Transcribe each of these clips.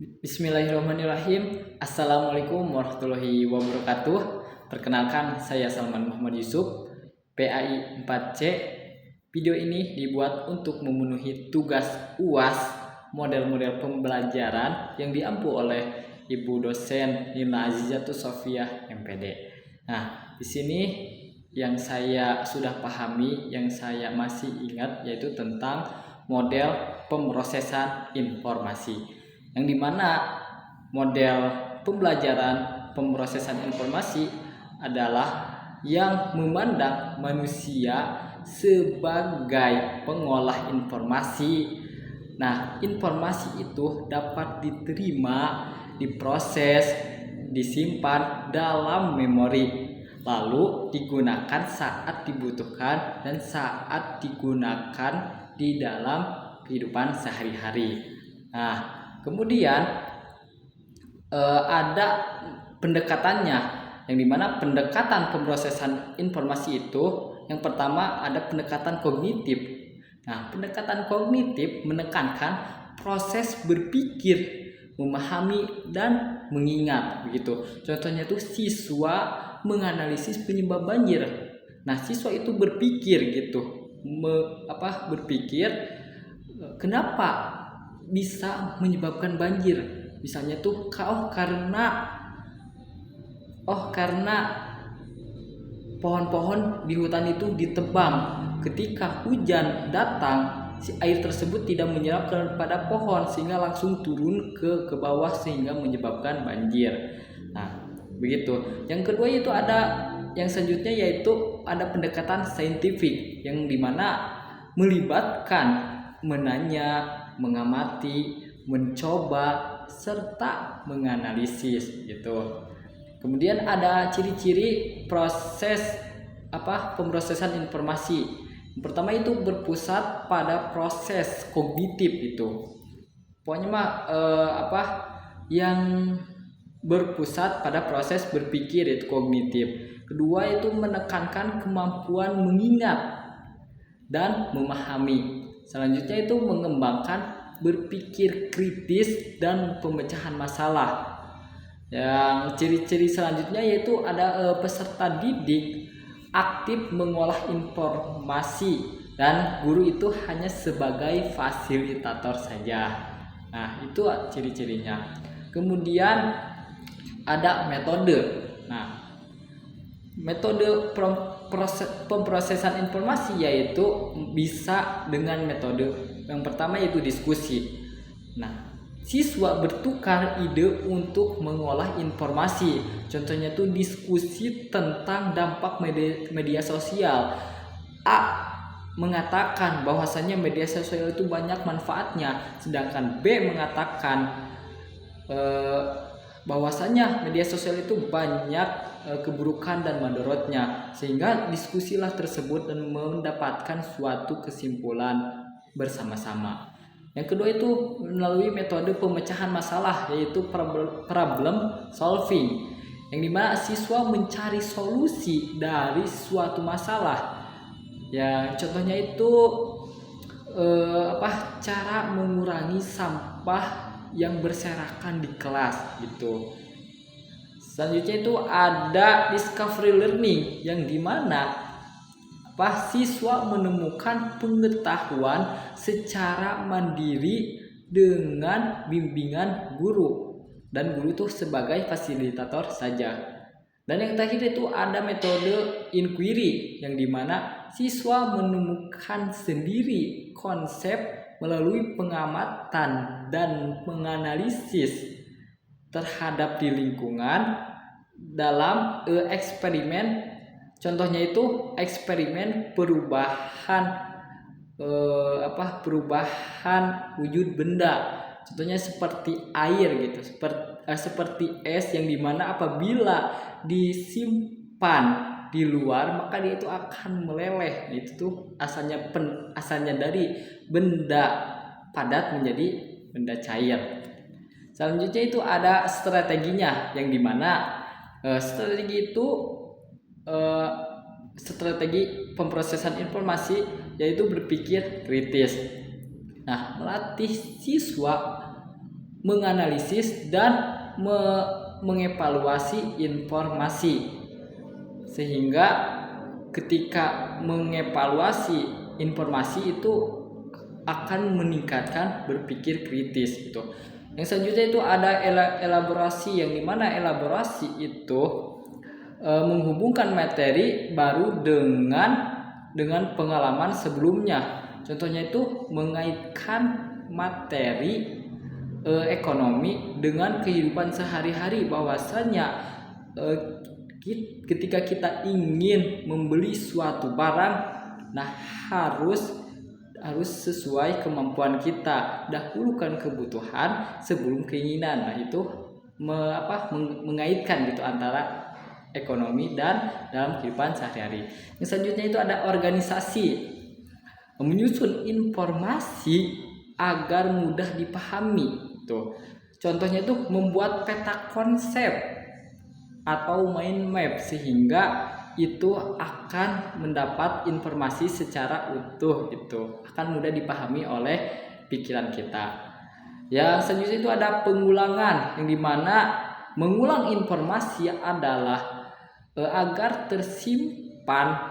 Bismillahirrahmanirrahim. Assalamualaikum warahmatullahi wabarakatuh. Perkenalkan, saya Salman Muhammad Yusuf, PAI 4C. Video ini dibuat untuk memenuhi tugas UAS model-model pembelajaran yang diampu oleh Ibu dosen Nina Azizatul Sofia MPD. Nah, di sini yang saya sudah pahami, yang saya masih ingat yaitu tentang model pemrosesan informasi. Yang dimana model pembelajaran pemrosesan informasi adalah yang memandang manusia sebagai pengolah informasi. Nah, informasi itu dapat diterima, diproses, disimpan dalam memori, lalu digunakan saat dibutuhkan dan saat digunakan di dalam kehidupan sehari-hari. Nah, kemudian ada pendekatannya, yang dimana pendekatan pemrosesan informasi itu yang pertama ada pendekatan kognitif. Nah, pendekatan kognitif menekankan proses berpikir, memahami dan mengingat begitu. Contohnya tuh siswa menganalisis penyebab banjir. Nah, siswa itu berpikir gitu, berpikir kenapa bisa menyebabkan banjir. Misalnya tuh karena pohon-pohon di hutan itu ditebang. Ketika hujan datang, si air tersebut tidak menyerap kepada pohon sehingga langsung turun ke bawah sehingga menyebabkan banjir. Nah, begitu. Yang kedua itu ada yang selanjutnya yaitu ada pendekatan saintifik yang dimana melibatkan menanya, mengamati, mencoba, serta menganalisis gitu. Kemudian ada ciri-ciri proses pemrosesan informasi. Yang pertama itu berpusat pada proses kognitif itu. Pokoknya yang berpusat pada proses berpikir itu kognitif. Kedua itu menekankan kemampuan mengingat dan memahami. Selanjutnya itu mengembangkan berpikir kritis dan pemecahan masalah. Yang ciri-ciri selanjutnya yaitu ada peserta didik aktif mengolah informasi dan guru itu hanya sebagai fasilitator saja. Nah, itu ciri-cirinya. Kemudian ada metode. Nah, metode pemrosesan informasi yaitu bisa dengan metode yang pertama yaitu diskusi. Nah, siswa bertukar ide untuk mengolah informasi. Contohnya tuh diskusi tentang dampak media sosial. A mengatakan bahwasannya media sosial itu banyak manfaatnya, sedangkan B mengatakan bahwasanya media sosial itu banyak keburukan dan mandorotnya, sehingga diskusilah tersebut dan mendapatkan suatu kesimpulan bersama-sama. Yang kedua itu melalui metode pemecahan masalah yaitu problem solving, yang dimana siswa mencari solusi dari suatu masalah. Ya, contohnya itu cara mengurangi sampah yang berserakan di kelas gitu. Selanjutnya itu ada discovery learning yang dimana siswa menemukan pengetahuan secara mandiri dengan bimbingan guru, dan guru itu sebagai fasilitator saja. Dan yang terakhir itu ada metode inquiry yang dimana siswa menemukan sendiri konsep melalui pengamatan dan menganalisis terhadap di lingkungan dalam eksperimen. Contohnya itu eksperimen perubahan wujud benda. Contohnya seperti air gitu, seperti es yang dimana apabila disimpan di luar maka dia itu akan meleleh. Itu tuh asalnya dari benda padat menjadi benda cair. Selanjutnya itu ada strateginya yang dimana strategi itu strategi pemrosesan informasi yaitu berpikir kritis. Nah, melatih siswa menganalisis dan mengevaluasi informasi, sehingga ketika mengevaluasi informasi itu akan meningkatkan berpikir kritis gitu. Yang selanjutnya itu ada elaborasi, yang dimana elaborasi itu menghubungkan materi baru dengan pengalaman sebelumnya. Contohnya itu mengaitkan materi ekonomi dengan kehidupan sehari-hari, bahwasanya ketika kita ingin membeli suatu barang, nah harus sesuai kemampuan kita, dahulukan kebutuhan sebelum keinginan. Nah itu mengaitkan gitu antara ekonomi dan dalam kehidupan sehari-hari. Yang selanjutnya itu ada organisasi, menyusun informasi agar mudah dipahami. Tuh. Contohnya itu membuat peta konsep atau mind map, sehingga itu akan mendapat informasi secara utuh, itu akan mudah dipahami oleh pikiran kita. Yang selanjutnya itu ada pengulangan, yang dimana mengulang informasi adalah agar tersimpan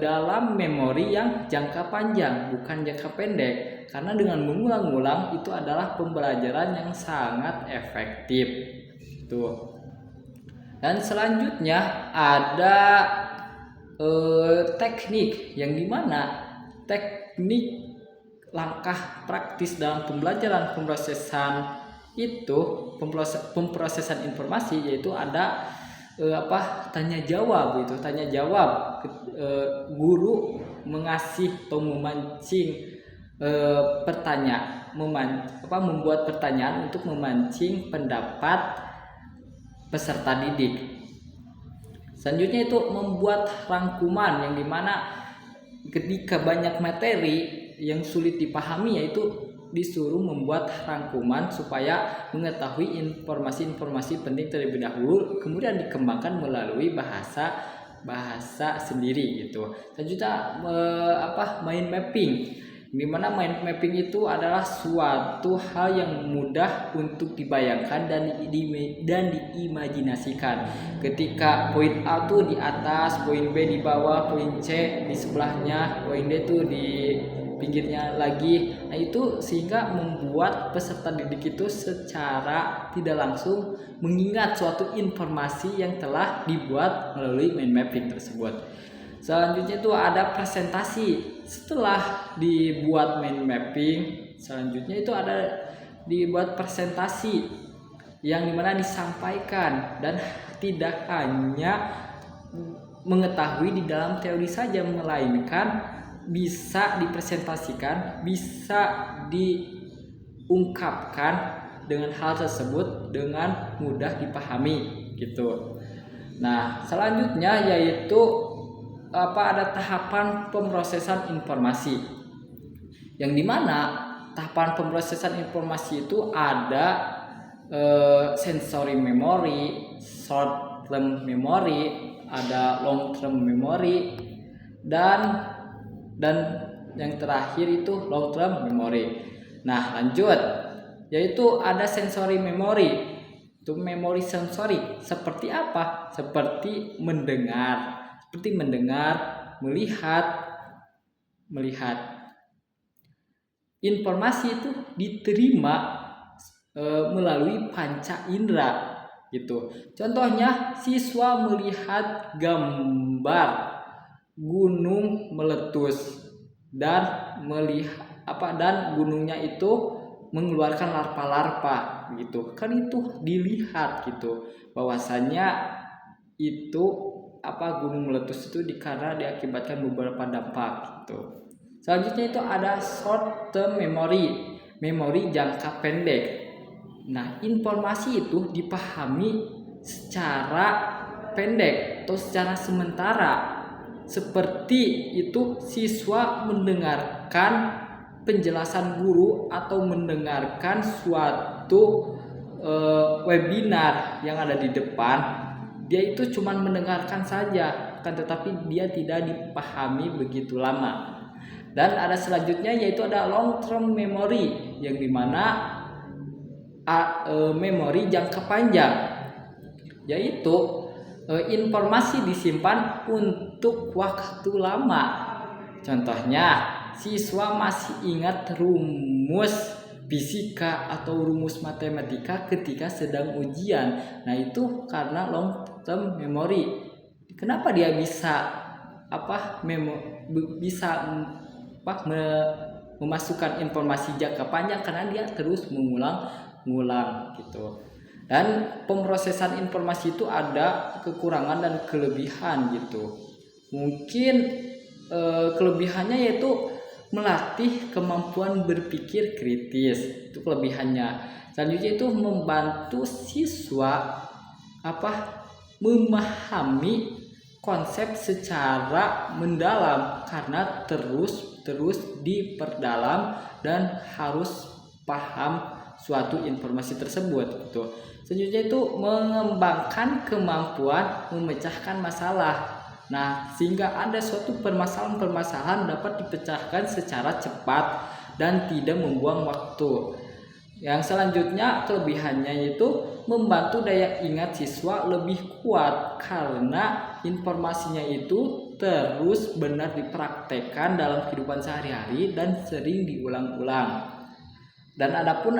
dalam memori yang jangka panjang, bukan jangka pendek. Karena dengan mengulang-ulang itu adalah pembelajaran yang sangat efektif. Tuh. Dan selanjutnya ada teknik, yang dimana teknik langkah praktis dalam pemrosesan informasi, yaitu ada tanya jawab. Itu tanya jawab, guru mengasih atau memancing membuat pertanyaan untuk memancing pendapat peserta didik. Selanjutnya itu membuat rangkuman, yang dimana ketika banyak materi yang sulit dipahami, yaitu disuruh membuat rangkuman supaya mengetahui informasi-informasi penting terlebih dahulu, kemudian dikembangkan melalui bahasa sendiri gitu. Selanjutnya mind mapping, dimana mind mapping itu adalah suatu hal yang mudah untuk dibayangkan dan diimajinasikan. Ketika poin A tuh di atas, poin B di bawah, poin C di sebelahnya, poin D tuh di pinggirnya lagi. Nah itu sehingga membuat peserta didik itu secara tidak langsung mengingat suatu informasi yang telah dibuat melalui mind mapping tersebut. Selanjutnya itu ada presentasi. Setelah dibuat mind mapping, selanjutnya itu ada dibuat presentasi, yang dimana disampaikan dan tidak hanya mengetahui di dalam teori saja, melainkan bisa dipresentasikan, bisa diungkapkan dengan hal tersebut dengan mudah dipahami gitu. Nah, selanjutnya yaitu ada tahapan pemrosesan informasi, yang dimana tahapan pemrosesan informasi itu ada sensory memory, short term memory, ada long term memory, dan yang terakhir itu long term memory. Nah lanjut, yaitu ada sensory memory. Itu memori sensori seperti apa? Seperti mendengar, melihat. Informasi itu diterima melalui panca indera gitu. Contohnya siswa melihat gambar gunung meletus dan gunungnya itu mengeluarkan larpa-larpa gitu. Kan itu dilihat gitu, bahwasanya itu gunung meletus itu karena diakibatkan beberapa dampak gitu. Selanjutnya itu ada short term memory, memori jangka pendek. Nah, informasi itu dipahami secara pendek atau secara sementara. Seperti itu siswa mendengarkan penjelasan guru atau mendengarkan suatu webinar yang ada di depan. Dia itu cuma mendengarkan saja, kan tetapi dia tidak dipahami begitu lama. Dan ada selanjutnya yaitu ada long term memory, yang dimana memori jangka panjang, yaitu informasi disimpan untuk waktu lama. Contohnya, siswa masih ingat rumus fisika atau rumus matematika ketika sedang ujian. Nah, itu karena long term memory. Kenapa dia bisa memasukkan informasi jangka panjang? Karena dia terus mengulang gitu. Dan pemrosesan informasi itu ada kekurangan dan kelebihan gitu. Mungkin kelebihannya yaitu melatih kemampuan berpikir kritis, itu kelebihannya. Selanjutnya itu membantu siswa memahami konsep secara mendalam karena terus diperdalam dan harus paham suatu informasi tersebut gitu. Selanjutnya itu mengembangkan kemampuan memecahkan masalah. Nah, sehingga ada suatu permasalahan dapat dipecahkan secara cepat dan tidak membuang waktu. Yang selanjutnya kelebihannya yaitu membantu daya ingat siswa lebih kuat karena informasinya itu terus benar dipraktekkan dalam kehidupan sehari-hari dan sering diulang-ulang. Dan adapun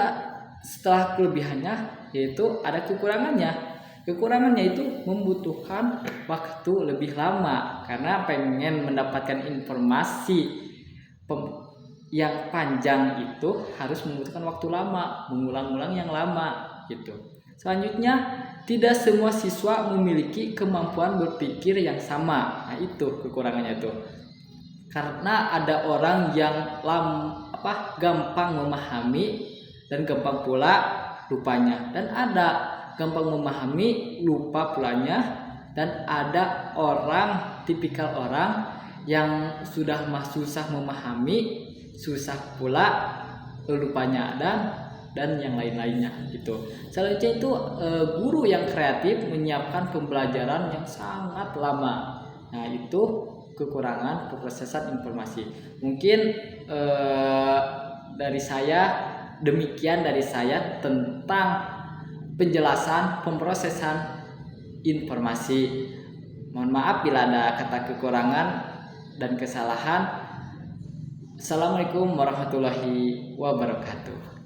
setelah kelebihannya yaitu ada kekurangannya. Kekurangannya itu membutuhkan waktu lebih lama karena pengen mendapatkan informasi yang panjang itu harus membutuhkan waktu lama, mengulang-ulang yang lama gitu. Selanjutnya, tidak semua siswa memiliki kemampuan berpikir yang sama. Nah, itu kekurangannya itu. Karena ada orang yang gampang memahami dan gampang pula lupanya, dan ada gampang memahami lupa pulanya, dan ada tipikal orang yang sudah susah memahami, susah pula lupanya, dan yang lain-lainnya gitu. Selanjutnya itu guru yang kreatif menyiapkan pembelajaran yang sangat lama. Nah, itu kekurangan pemrosesan informasi. Mungkin demikian dari saya tentang penjelasan pemrosesan informasi. Mohon maaf bila ada kata kekurangan dan kesalahan. Assalamualaikum warahmatullahi wabarakatuh.